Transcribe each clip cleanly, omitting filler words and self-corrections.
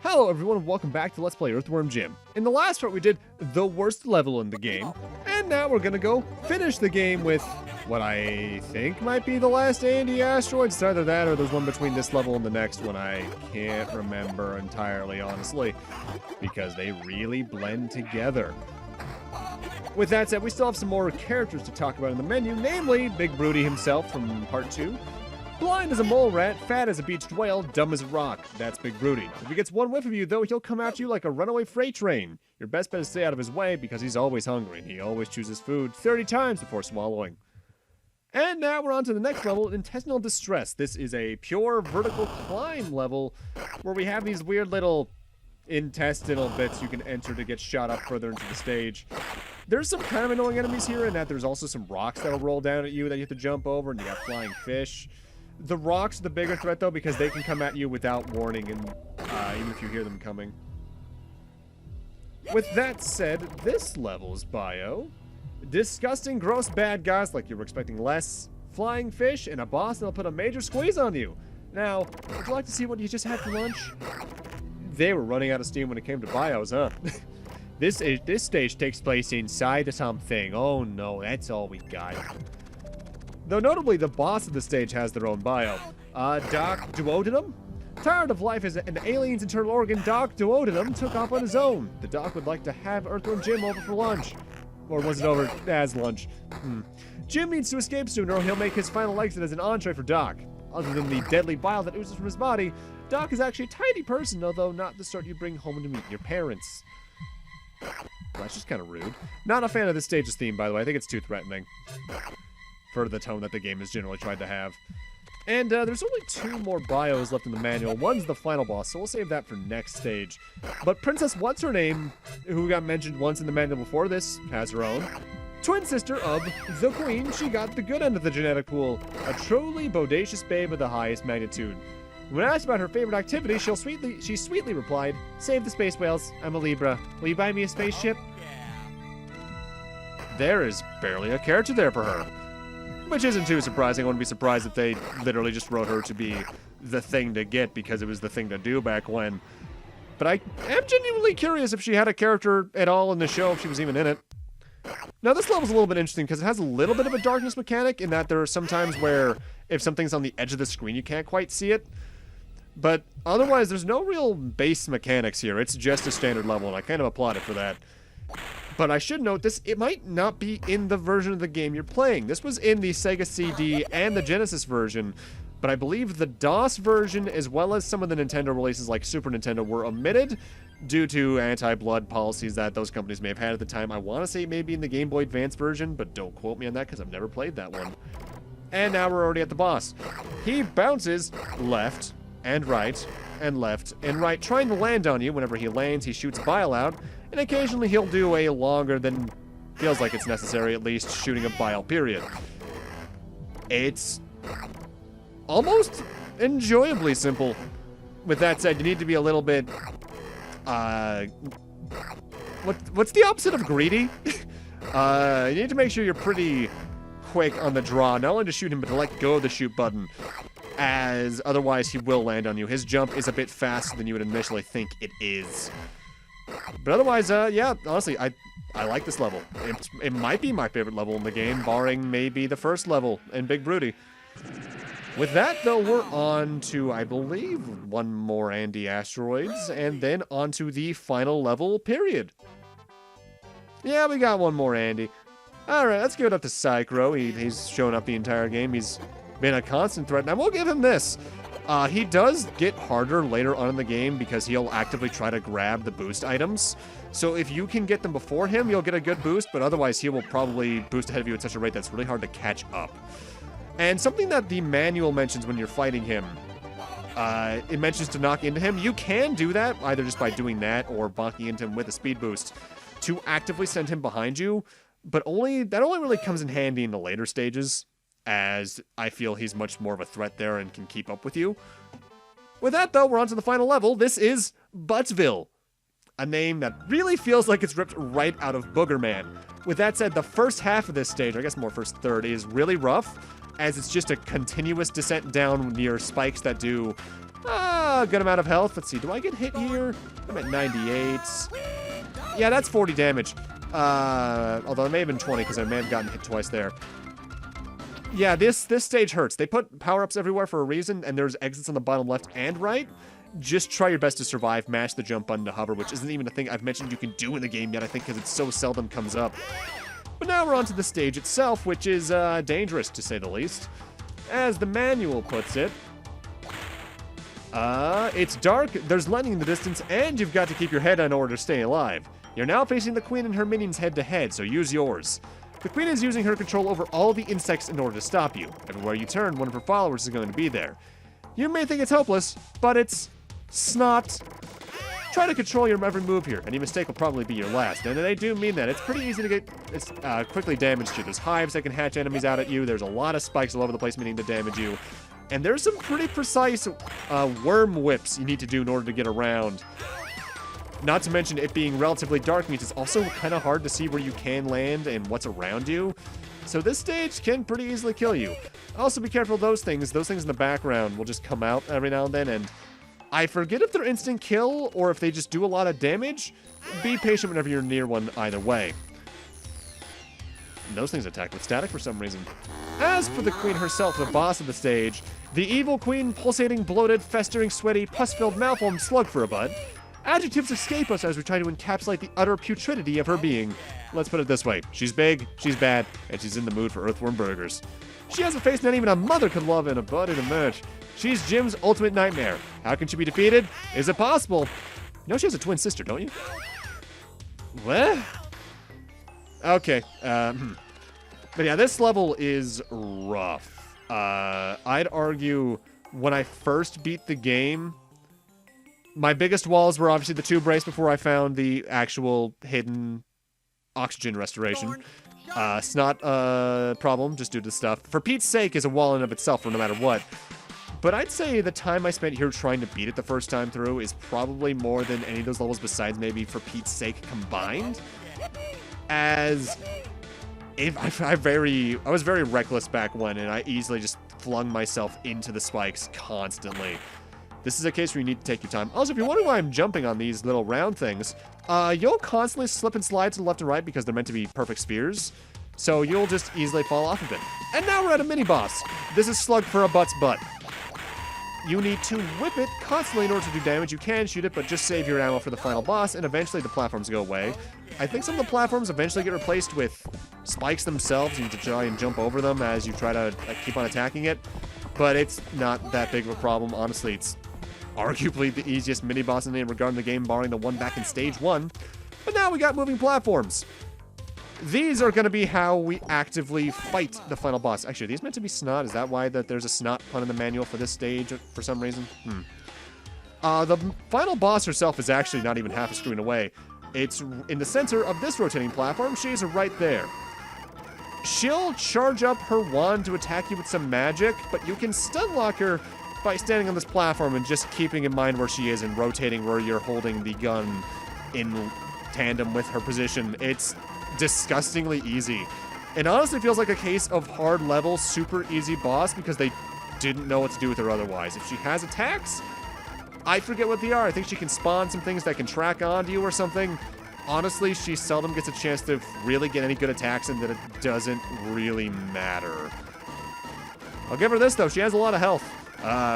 Hello everyone and welcome back to Let's Play Earthworm Jim. In the last part we did the worst level in the game, and now we're gonna go finish the game with what I think might be the last Andy asteroid. It's either that or there's one between this level and the next one. I can't remember entirely, honestly, because they really blend together. With that said, we still have some more characters to talk about in the menu, namely Big Broody himself from part 2. Blind as a mole rat, fat as a beached whale, dumb as a rock. That's Big Broody. If he gets one whiff of you, though, he'll come after you like a runaway freight train. Your best bet is to stay out of his way because he's always hungry. He always chooses food 30 times before swallowing. And now we're on to the next level, Intestinal Distress. This is a pure vertical climb level where we have these weird little intestinal bits you can enter to get shot up further into the stage. There's some kind of annoying enemies here in that there's also some rocks that'll roll down at you that you have to jump over, and you got flying fish. The rocks are the bigger threat, though, because they can come at you without warning, and even if you hear them coming. With that said, this level's bio: disgusting, gross bad guys like you were expecting less, flying fish, and a boss that'll put a major squeeze on you. Now, would you like to see what you just had for lunch? They were running out of steam when it came to bios, huh? This stage takes place inside something. Oh no, that's all we got. Though notably, the boss of the stage has their own bio. Doc Duodenum? Tired of life as an alien's internal organ, Doc Duodenum took off on his own. The doc would like to have Earthworm Jim over for lunch. Or was it over as lunch? Jim needs to escape sooner or he'll make his final exit as an entree for Doc. Other than the deadly bile that oozes from his body, Doc is actually a tidy person, although not the sort you bring home to meet your parents. Well, that's just kind of rude. Not a fan of this stage's theme, by the way. I think it's too threatening for the tone that the game has generally tried to have. And there's only 2 more bios left in the manual. One's the final boss, so we'll save that for next stage. But Princess What's-Her-Name, who got mentioned once in the manual before this, has her own. Twin sister of the Queen, she got the good end of the genetic pool. A truly bodacious babe of the highest magnitude. When asked about her favorite activity, she sweetly replied, "Save the space whales. I'm a Libra. Will you buy me a spaceship?" There is barely a character there for her. Which isn't too surprising. I wouldn't be surprised if they literally just wrote her to be the thing to get because it was the thing to do back when. But I am genuinely curious if she had a character at all in the show, if she was even in it. Now, this level's a little bit interesting because it has a little bit of a darkness mechanic in that there are some times where if something's on the edge of the screen, you can't quite see it. But otherwise, there's no real base mechanics here. It's just a standard level, and I kind of applaud it for that. But I should note this, it might not be in the version of the game you're playing. This was in the Sega CD and the Genesis version, but I believe the DOS version, as well as some of the Nintendo releases like Super Nintendo, were omitted due to anti-blood policies that those companies may have had at the time. I want to say maybe in the Game Boy Advance version, but don't quote me on that because I've never played that one. And now we're already at the boss. He bounces left and right and left and right, trying to land on you. Whenever he lands, he shoots bile out, and occasionally he'll do a longer than feels like it's necessary, at least, shooting a bile period. It's almost enjoyably simple. With that said, you need to be a little bit, what's the opposite of greedy? You need to make sure you're pretty quick on the draw, not only to shoot him, but to let go of the shoot button, as otherwise he will land on you. His jump is a bit faster than you would initially think it is. But otherwise, yeah, honestly, I like this level. It might be my favorite level in the game, barring maybe the first level in Big Broody. With that, though, we're on to, I believe, 1 more Andy asteroids, and then on to the final level, period. Yeah, we got 1 more Andy. Alright, let's give it up to Psychro. He's shown up the entire game. He's been a constant threat, and I will give him this. He does get harder later on in the game because he'll actively try to grab the boost items. So if you can get them before him, you'll get a good boost, but otherwise he will probably boost ahead of you at such a rate that's really hard to catch up. And something that the manual mentions when you're fighting him, it mentions to knock into him. You can do that, either just by doing that or bonking into him with a speed boost to actively send him behind you, but that only really comes in handy in the later stages, as I feel he's much more of a threat there and can keep up with you. With that, though, we're on to the final level. This is Buttsville, a name that really feels like it's ripped right out of Booger Man. With that said, the first half of this stage, or I guess more first third, is really rough, as it's just a continuous descent down near spikes that do Good amount of health. Let's see, do I get hit here? I'm at 98. Yeah, that's 40 damage. Although it may have been 20 because I may have gotten hit twice there. Yeah, this stage hurts. They put power-ups everywhere for a reason, and there's exits on the bottom left and right. Just try your best to survive. Mash the jump button to hover, which isn't even a thing I've mentioned you can do in the game yet, I think, because it so seldom comes up. But now we're on to the stage itself, which is dangerous, to say the least. As the manual puts it, it's dark, there's lightning in the distance, and you've got to keep your head on in order to stay alive. You're now facing the queen and her minions head-to-head, so use yours. The queen is using her control over all the insects in order to stop you. Everywhere you turn, one of her followers is going to be there. You may think it's hopeless, but it's snot. Try to control your every move here. Any mistake will probably be your last, and they do mean that. It's pretty easy to get quickly damaged you. There's hives that can hatch enemies out at you. There's a lot of spikes all over the place meaning to damage you. And there's some pretty precise worm whips you need to do in order to get around. Not to mention it being relatively dark means it's also kind of hard to see where you can land and what's around you. So this stage can pretty easily kill you. Also be careful of those things. Those things in the background will just come out every now and then, and I forget if they're instant kill or if they just do a lot of damage. Be patient whenever you're near one either way. And those things attack with static for some reason. As for the queen herself, the boss of the stage, the evil queen, pulsating, bloated, festering, sweaty, pus-filled, malformed slug for a butt. Adjectives escape us as we try to encapsulate the utter putridity of her being. Let's put it this way. She's big, she's bad, and she's in the mood for Earthworm burgers. She has a face not even a mother could love and a body to match. She's Jim's ultimate nightmare. How can she be defeated? Is it possible? You know she has a twin sister, don't you? What? Okay, but yeah, this level is rough. I'd argue when I first beat the game, my biggest walls were obviously the tube race before I found the actual hidden oxygen restoration. It's not a problem, just due to stuff. For Pete's sake is a wall in and of itself, no matter what. But I'd say the time I spent here trying to beat it the first time through is probably more than any of those levels besides maybe For Pete's Sake combined. As if I was very reckless back when, and I easily just flung myself into the spikes constantly. This is a case where you need to take your time. Also, if you're wondering why I'm jumping on these little round things, you'll constantly slip and slide to the left and right because they're meant to be perfect spheres. So you'll just easily fall off of it. And now we're at a mini-boss. This is Slug for a Butt's butt. You need to whip it constantly in order to do damage. You can shoot it, but just save your ammo for the final boss, and eventually the platforms go away. I think some of the platforms eventually get replaced with spikes themselves. You need to try and jump over them as you try to keep on attacking it. But it's not that big of a problem. Honestly, it's arguably the easiest mini-boss in the regard in the game, barring the one back in stage 1. But now we got moving platforms. These are going to be how we actively fight the final boss. Actually, are these meant to be snot? Is that why there's a snot pun in the manual for this stage for some reason? The final boss herself is actually not even half a screen away. It's in the center of this rotating platform. She's right there. She'll charge up her wand to attack you with some magic, but you can stun lock her by standing on this platform and just keeping in mind where she is and rotating where you're holding the gun in tandem with her position. It's disgustingly easy. It honestly feels like a case of hard level, super easy boss because they didn't know what to do with her otherwise. If she has attacks, I forget what they are. I think she can spawn some things that can track onto you or something. Honestly, she seldom gets a chance to really get any good attacks and that it doesn't really matter. I'll give her this though. She has a lot of health.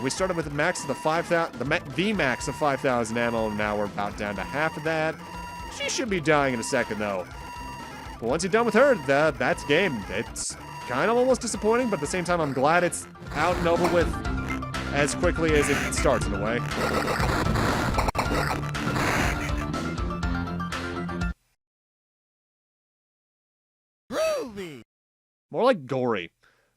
We started with the max of the 5,000, the max of 5,000 ammo. Now we're about down to half of that. She should be dying in a second though. But once you're done with her, that's game. It's kind of almost disappointing, but at the same time, I'm glad it's out and over with as quickly as it starts in a way. Groovy. More like gory.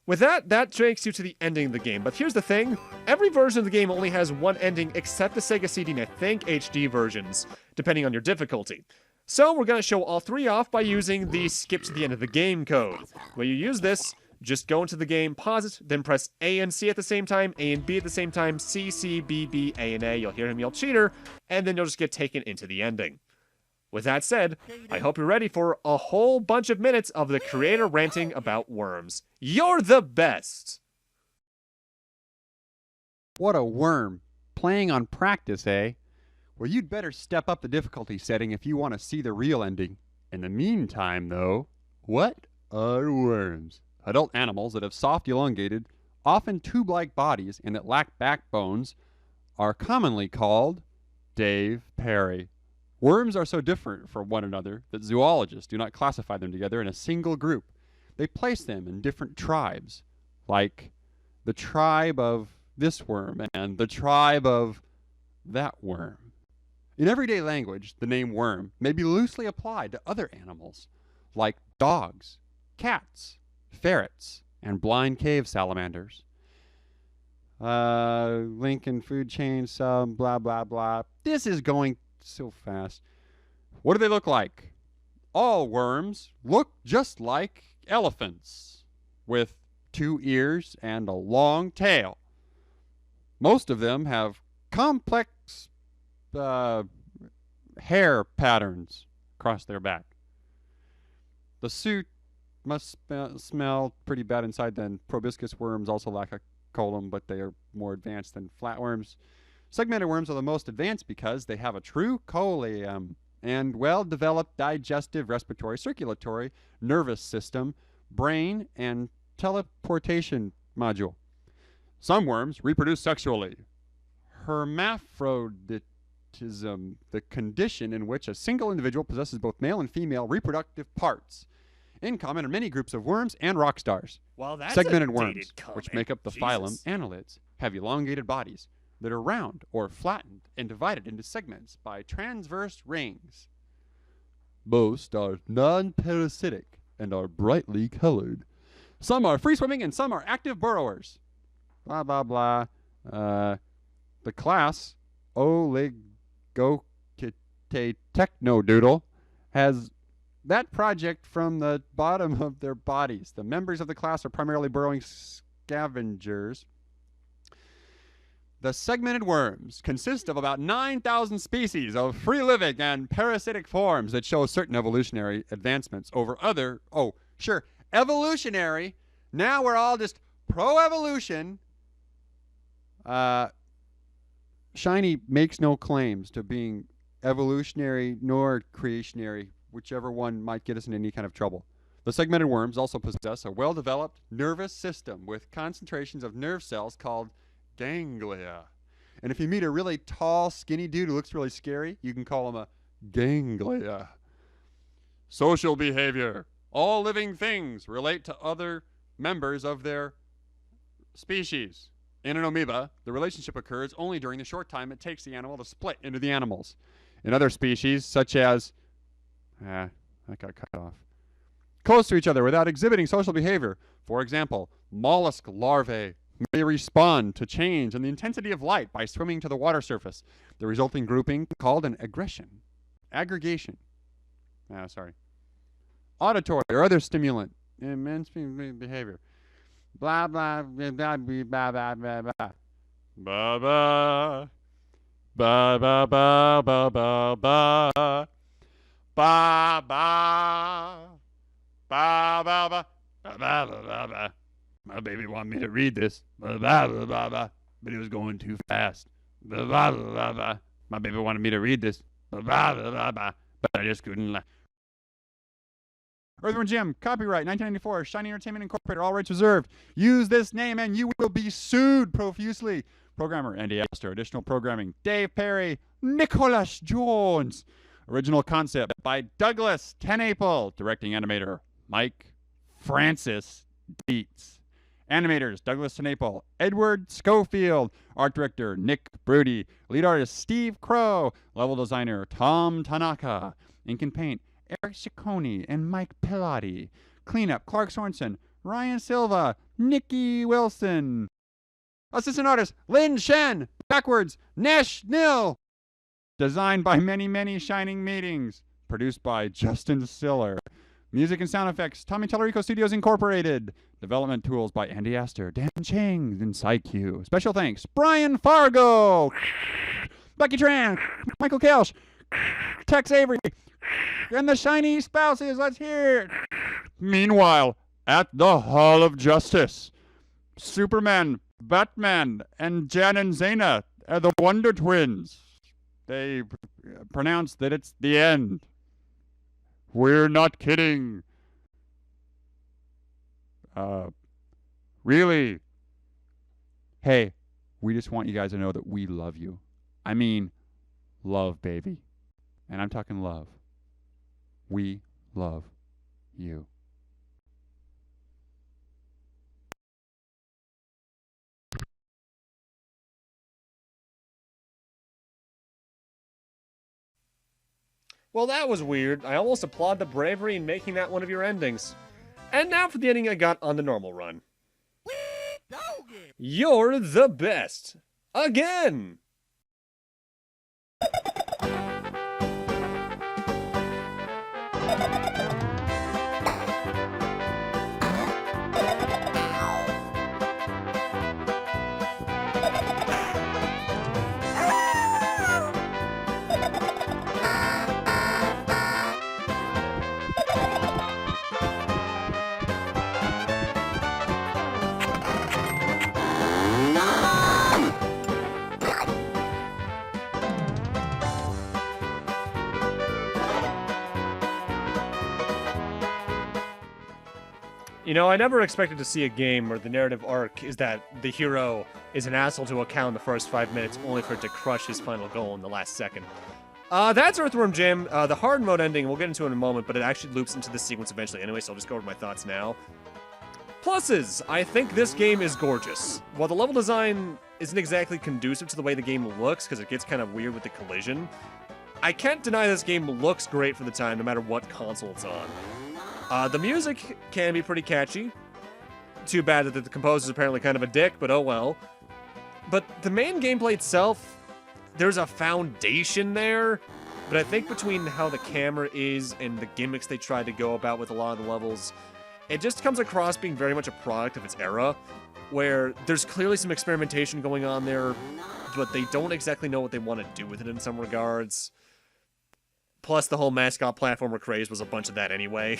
With that takes you to the ending of the game. But here's the thing. Every version of the game only has one ending except the Sega CD and I think HD versions, depending on your difficulty. So we're going to show all three off by using the skip to the end of the game code. When you use this, just go into the game, pause it, then press A and C at the same time, A and B at the same time, C, C, B, B, A, and A. You'll hear him yell cheater, and then you'll just get taken into the ending. With that said, I hope you're ready for a whole bunch of minutes of the creator ranting about worms. You're the best! What a worm. playing on practice, eh? Well, you'd better step up the difficulty setting if you want to see the real ending. In the meantime, though, what are worms? Adult animals that have soft, elongated, often tube-like bodies and that lack backbones are commonly called Dave Perry. Worms are so different from one another that zoologists do not classify them together in a single group. They place them in different tribes, like the tribe of this worm and the tribe of that worm. In everyday language, the name worm may be loosely applied to other animals, like dogs, cats, ferrets, and blind cave salamanders. Lincoln food chain, sub, blah, blah, blah. This is going so fast. What do they look like? All worms look just like elephants, with 2 ears and a long tail. Most of them have complex hair patterns across their back. The suit must smell pretty bad inside then. Proboscis worms also lack a colon, but they are more advanced than flatworms. Segmented worms are the most advanced because they have a true coelom and well-developed digestive, respiratory, circulatory, nervous system, brain, and teleportation module. Some worms reproduce sexually. Hermaphroditism, the condition in which a single individual possesses both male and female reproductive parts. In common are many groups of worms and rock stars. Well, that's segmented a worms, comment. which make up the phylum Annelids, have elongated bodies that are round or flattened and divided into segments by transverse rings. Most are non-parasitic and are brightly colored. Some are free-swimming and some are active burrowers. Blah, blah, blah. The class Oligochetechnodoodle has that project from the bottom of their bodies. The members of the class are primarily burrowing scavengers. The segmented worms consist of about 9,000 species of free-living and parasitic forms that show certain evolutionary advancements over other... Oh, sure, evolutionary. Now we're all just pro-evolution. Shiny makes no claims to being evolutionary nor creationary, whichever one might get us in any kind of trouble. The segmented worms also possess a well-developed nervous system with concentrations of nerve cells called ganglia. And if you meet a really tall, skinny dude who looks really scary, you can call him a ganglia. Social behavior. All living things relate to other members of their species. In an amoeba, the relationship occurs only during the short time it takes the animal to split into the animals. In other species, such as... that got cut off. Close to each other without exhibiting social behavior. For example, mollusk larvae may respond to change in the intensity of light by swimming to the water surface. The resulting grouping called an aggregation. Auditory or other stimulant. Immense behavior. Blah, blah, blah, blah, blah, blah, blah, blah. Ba, ba. Ba, ba, ba, ba, ba, ba. Ba, ba. Ba, ba, ba. Ba, ba, ba, ba. My baby wanted me to read this. Ba, ba, ba, ba, ba. But it was going too fast. Ba, ba, ba, ba, ba. My baby wanted me to read this. Ba, ba, ba, ba, ba. But I just couldn't. Earthworm Jim, copyright 1994, Shiny Entertainment Incorporated, all rights reserved. Use this name and you will be sued profusely. Programmer, Andy Astor. Additional programming, Dave Perry, Nicholas Jones. Original concept by Douglas Tenaple. Directing animator, Mike Francis Dietz. Animators, Douglas Tenaple, Edward Schofield. Art director, Nick Brody. Lead artist, Steve Crow. Level designer, Tom Tanaka. Ink and paint, Eric Ciccone and Mike Pilati. Cleanup, Clark Sorensen, Ryan Silva, Nikki Wilson. Assistant artist, Lynn Shen. Backwards, Nesh Nil. Designed by Many Shining Meetings. Produced by Justin Siller. Music and sound effects, Tommy Tellerico Studios Incorporated. Development tools by Andy Astor, Dan Chang, and PsyQ. Special thanks, Brian Fargo, Becky Tran, Michael Kelsch, Tex Avery, and the shiny spouses. Let's hear it. Meanwhile, at the Hall of Justice, Superman, Batman, and Jan and Zena the Wonder Twins. They pronounce that it's the end. We're not kidding. Really? Hey, we just want you guys to know that we love you. I mean, love, baby. And I'm talking love. We love you. Well, that was weird. I almost applaud the bravery in making that one of your endings. And now for the ending I got on the normal run. You're the best. Again! You know, I never expected to see a game where the narrative arc is that the hero is an asshole to a cow in the first 5 minutes, only for it to crush his final goal in the last second. That's Earthworm Jim. The hard mode ending, we'll get into in a moment, but it actually loops into this sequence eventually anyway, so I'll just go over my thoughts now. Pluses. I think this game is gorgeous. While the level design isn't exactly conducive to the way the game looks, because it gets kind of weird with the collision, I can't deny this game looks great for the time, no matter what console it's on. The music can be pretty catchy. Too bad that the composer's apparently kind of a dick, but oh well. But the main gameplay itself, there's a foundation there, but I think between how the camera is and the gimmicks they try to go about with a lot of the levels, it just comes across being very much a product of its era, where there's clearly some experimentation going on there, but they don't exactly know what they want to do with it in some regards. Plus, the whole mascot platformer craze was a bunch of that anyway.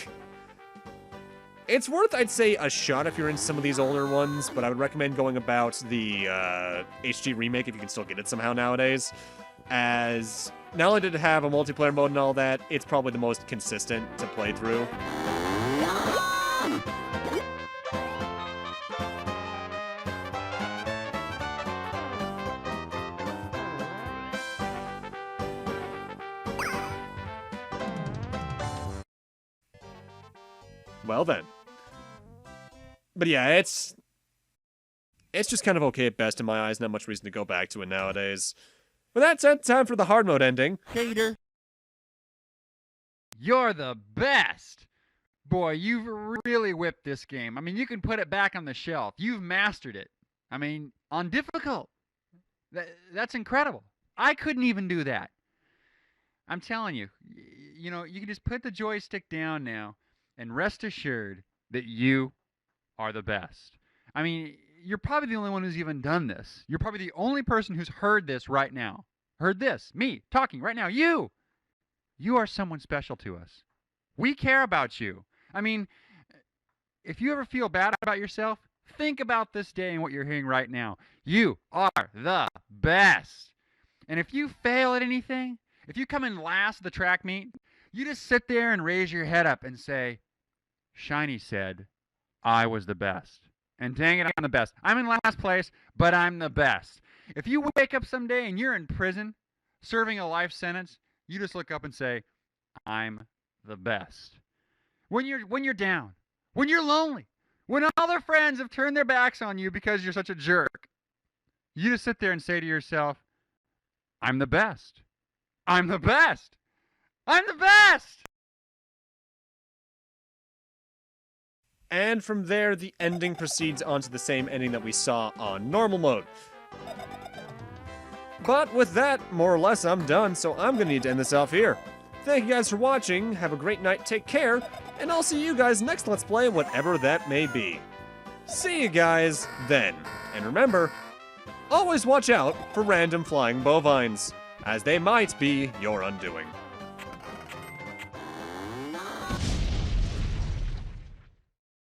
It's worth, I'd say, a shot if you're in some of these older ones, but I would recommend going about the HD remake if you can still get it somehow nowadays, as not only did it have a multiplayer mode and all that, it's probably the most consistent to play through. Well then. But yeah, it's just kind of okay at best in my eyes. Not much reason to go back to it nowadays. With that said, time for the hard mode ending. Hater. You're the best. Boy, you've really whipped this game. I mean, you can put it back on the shelf. You've mastered it. I mean, on difficult. That's incredible. I couldn't even do that. I'm telling you, you know, you can just put the joystick down now and rest assured that you are the best. I mean, you're probably the only one who's even done this. You're probably the only person who's heard this right now. Heard this. Me, talking right now. You! You are someone special to us. We care about you. I mean, if you ever feel bad about yourself, think about this day and what you're hearing right now. You are the best. And if you fail at anything, if you come in last at the track meet, you just sit there and raise your head up and say, Shiny said, I was the best. And dang it, I'm the best. I'm in last place, but I'm the best. If you wake up someday and you're in prison, serving a life sentence, you just look up and say, I'm the best. When you're down, when you're lonely, when all their friends have turned their backs on you because you're such a jerk, you just sit there and say to yourself, I'm the best. I'm the best. I'm the best. And from there, the ending proceeds onto the same ending that we saw on normal mode. But with that, more or less, I'm done, so I'm gonna need to end this off here. Thank you guys for watching, have a great night, take care, and I'll see you guys next Let's Play, whatever that may be. See you guys then. And remember, always watch out for random flying bovines, as they might be your undoing.